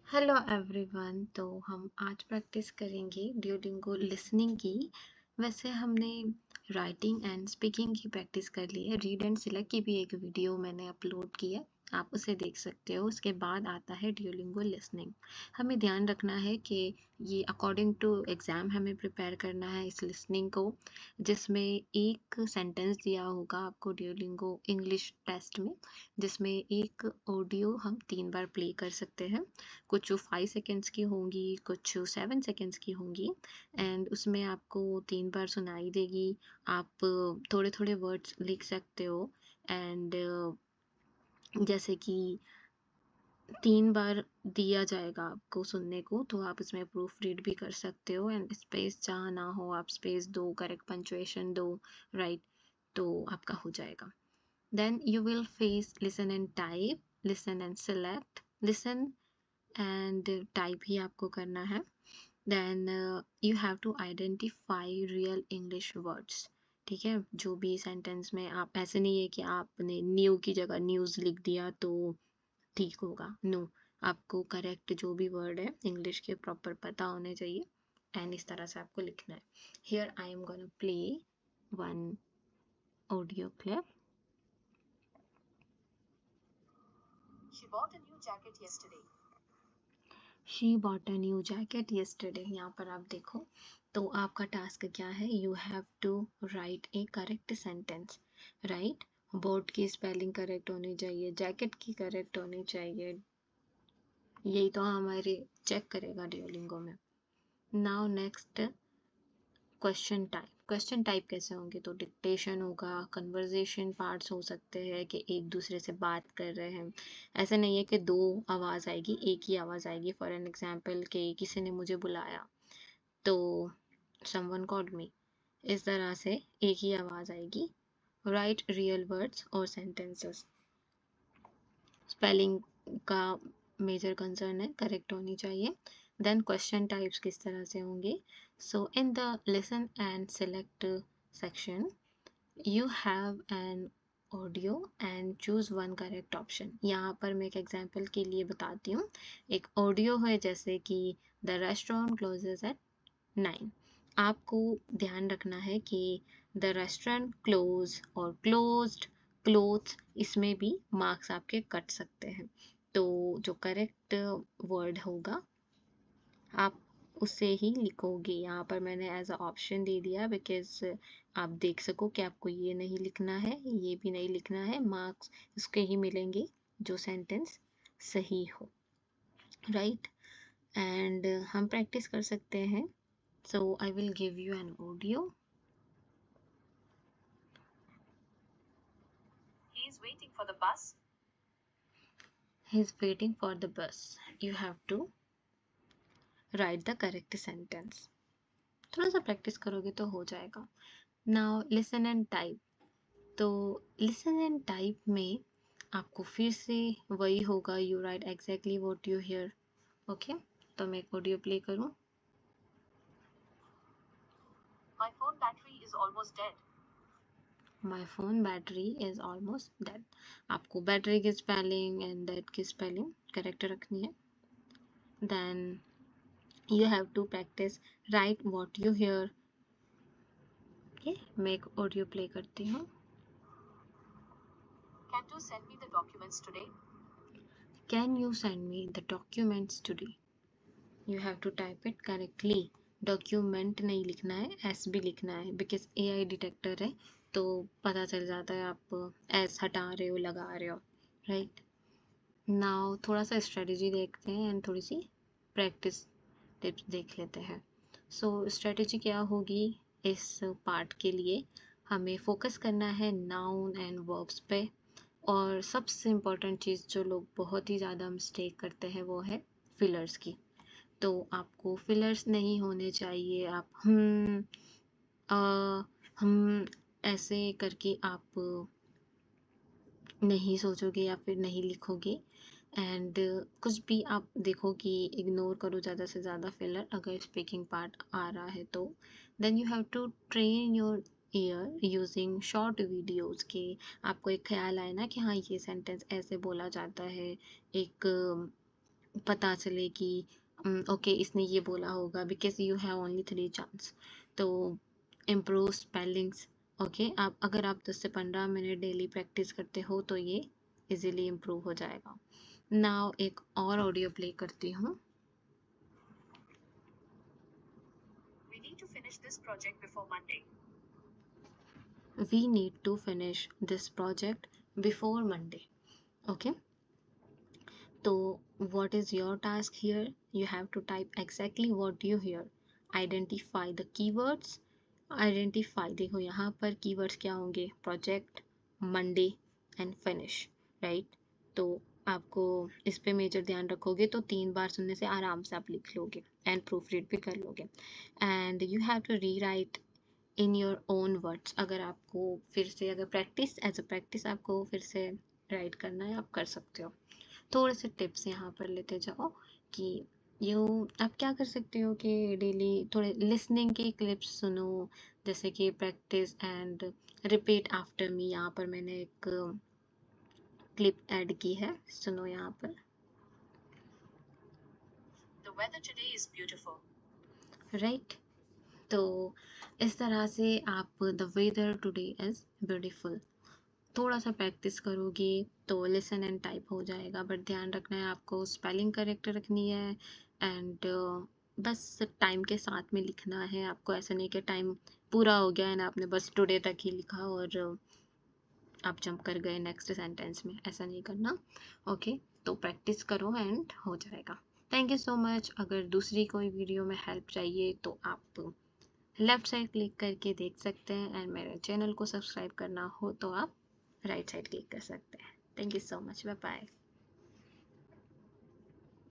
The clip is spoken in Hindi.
Hello everyone. तो हम आज प्रैक्टिस करेंगे ड्यूलिंगो लिसनिंग की। वैसे हमने राइटिंग एंड स्पीकिंग की प्रैक्टिस कर ली है। रीड एंड सिलेक्ट की भी एक वीडियो मैंने अपलोड की है, आप उसे देख सकते हो। उसके बाद आता है ड्यूलिंगो लिसनिंग। हमें ध्यान रखना है कि ये अकॉर्डिंग टू एग्ज़ाम हमें प्रिपेयर करना है इस लिसनिंग को, जिसमें एक सेंटेंस दिया होगा आपको ड्यूलिंगो इंग्लिश टेस्ट में, जिसमें एक ऑडियो हम 3 बार प्ले कर सकते हैं। कुछ 5 सेकंड्स की होंगी, कुछ 7 सेकंड्स की होंगी, एंड उसमें आपको 3 बार सुनाई देगी। आप थोड़े-थोड़े वर्ड्स लिख सकते हो, एंड जैसे कि 3 बार दिया जाएगा आपको सुनने को, तो आप इसमें प्रूफ रीड भी कर सकते हो, एंड स्पेस जहाँ ना हो आप स्पेस दो, करेक्ट पंक्चुएशन दो, राइट, तो आपका हो जाएगा। Then you will face listen and type, listen and select, listen and type ही आपको करना है। Then you have to identify real English words. ठीक है, जो भी सेंटेंस में आप, ऐसे नहीं है कि आपने न्यू की जगह न्यूज़ लिख दिया तो ठीक होगा, नो, आपको करेक्ट जो भी वर्ड है इंग्लिश के प्रॉपर पता होने चाहिए, एंड इस तरह से आपको लिखना है। Here I am gonna play one audio clip. She bought a new jacket yesterday. She bought a new jacket yesterday. यहाँ पर आप देखो, तो आपका टास्क क्या है, you have to write a correct sentence, right. Bought की स्पेलिंग करेक्ट होनी चाहिए, जैकेट की करेक्ट होनी चाहिए, यही तो हमारे चेक करेगा ड्यूलिंगो में। Now next, question type. Question type कैसे होंगे, तो डिक्टेशन होगा, कन्वर्जेशन पार्ट्स हो सकते हैं कि एक दूसरे से बात कर रहे हैं। ऐसे नहीं है कि दो आवाज़ आएगी, एक ही आवाज़ आएगी। फॉर एन एग्जाम्पल कि किसी ने मुझे बुलाया तो समवन कॉल्ड मी, इस तरह से एक ही आवाज़ आएगी। राइट रियल वर्ड्स और सेंटेंसेस। स्पेलिंग का मेजर कंसर्न है, करेक्ट होनी चाहिए। देन क्वेश्चन टाइप्स किस तरह से होंगे, so in the listen and select section you have an audio and choose one correct option. यहाँ पर मैं एक एग्जांपल के लिए बताती हूँ। एक ऑडियो है जैसे कि द रेस्टोरेंट क्लोजेस एट 9। आपको ध्यान रखना है कि द रेस्टोरेंट क्लोज और क्लोज्ड, क्लोथ्स, इसमें भी मार्क्स आपके कट सकते हैं। तो जो करेक्ट वर्ड होगा आप उसे ही लिखोगे। यहाँ पर मैंने एज अ ऑप्शन दे दिया बिकॉज आप देख सको कि आपको ये नहीं लिखना है, ये भी नहीं लिखना है, मार्क्स इसके ही मिलेंगे जो सेंटेंस सही हो, राइट। एंड हम प्रैक्टिस कर सकते हैं। So I will give you an audio. He is waiting for the bus. He is waiting for the bus. You have to write the correct sentence. थोड़ा सा प्रैक्टिस करोगे तो हो जाएगा। Now listen and type. तो listen and type में आपको फिर से वही होगा, you write exactly what you hear. Okay? तो मैं एक ऑडियो प्ले करूँ। My phone battery is almost dead. My phone battery is almost dead. आपको बैटरी की स्पेलिंग एंड डेड की स्पेलिंग करेक्ट रखनी है। Then you have to practice write what you hear. Okay, मैं एक ऑडियो प्ले करती हूँ। Can you send me the documents today? Can you send me the documents today? You have to type it correctly. Document नहीं लिखना है, एस भी लिखना है, बिकॉज AI डिटेक्टर है तो पता चल जाता है आप एस हटा रहे हो, लगा रहे हो, राइट। नाउ थोड़ा सा स्ट्रेटजी देखते हैं एंड थोड़ी सी प्रैक्टिस टिप्स देख लेते हैं। सो स्ट्रेटजी क्या होगी इस पार्ट के लिए, हमें फोकस करना है नाउन एंड वर्ब्स पे, और सबसे इम्पोर्टेंट चीज़ जो लोग बहुत ही ज़्यादा मिस्टेक करते हैं वो है फिलर्स की। तो आपको फिलर्स नहीं होने चाहिए। आप हम ऐसे करके आप नहीं सोचोगे या फिर नहीं लिखोगे, एंड कुछ भी आप देखो कि इग्नोर करो ज़्यादा से ज़्यादा फिलर अगर स्पीकिंग पार्ट आ रहा है तो। Then you have to train your ear using short videos के, आपको एक ख्याल आए ना कि हाँ ये सेंटेंस ऐसे बोला जाता है, एक पता चले कि ओके इसने ये बोला होगा, because you have only 3 chance. तो इम्प्रूव स्पेलिंग्स। ओके, आप अगर आप 10 से 15 मिनट डेली प्रैक्टिस करते हो तो ये इजीली इम्प्रूव हो जाएगा। नाउ एक और ऑडियो प्ले करती हूँ। We need to finish this project before Monday. We need to finish this project before Monday. Okay. So what is your task here? You have to type exactly what you hear. Identify the keywords. Identify, देखो यहाँ पर keywords क्या होंगे? Project, Monday and finish, right? तो आपको इस पे मेजर ध्यान रखोगे तो 3 बार सुनने से आराम से आप लिख लोगे एंड प्रूफ रीड भी कर लोगे। And you have to rewrite in your own words. अगर आपको फिर से, अगर प्रैक्टिस एज अ प्रैक्टिस आपको फिर से राइट करना है, आप कर सकते हो। थोड़े से टिप्स यहाँ पर लेते जाओ कि आप क्या कर सकते हो कि डेली थोड़े लिसनिंग के क्लिप्स सुनो, जैसे कि practice and repeat after me. यहाँ पर मैंने एक क्लिप ऐड की है, सुनो यहाँ पर। The weather today is beautiful. Right? तो इस तरह से आप the weather today is beautiful थोड़ा सा प्रैक्टिस करोगे तो लिसन एंड टाइप हो जाएगा। बट ध्यान रखना है आपको, स्पेलिंग करेक्ट रखनी है एंड बस टाइम के साथ में लिखना है आपको। ऐसा नहीं कि टाइम पूरा हो गया है ना, आपने बस टुडे तक ही लिखा और आप जंप कर गए नेक्स्ट सेंटेंस में, ऐसा नहीं करना। ओके, तो प्रैक्टिस करो एंड हो जाएगा। Thank you so much. अगर दूसरी कोई वीडियो में हेल्प चाहिए तो आप लेफ्ट साइड क्लिक करके देख सकते हैं एंड मेरे चैनल को सब्सक्राइब करना हो तो आप राइट साइड क्लिक कर सकते हैं। Thank you so much, bye bye.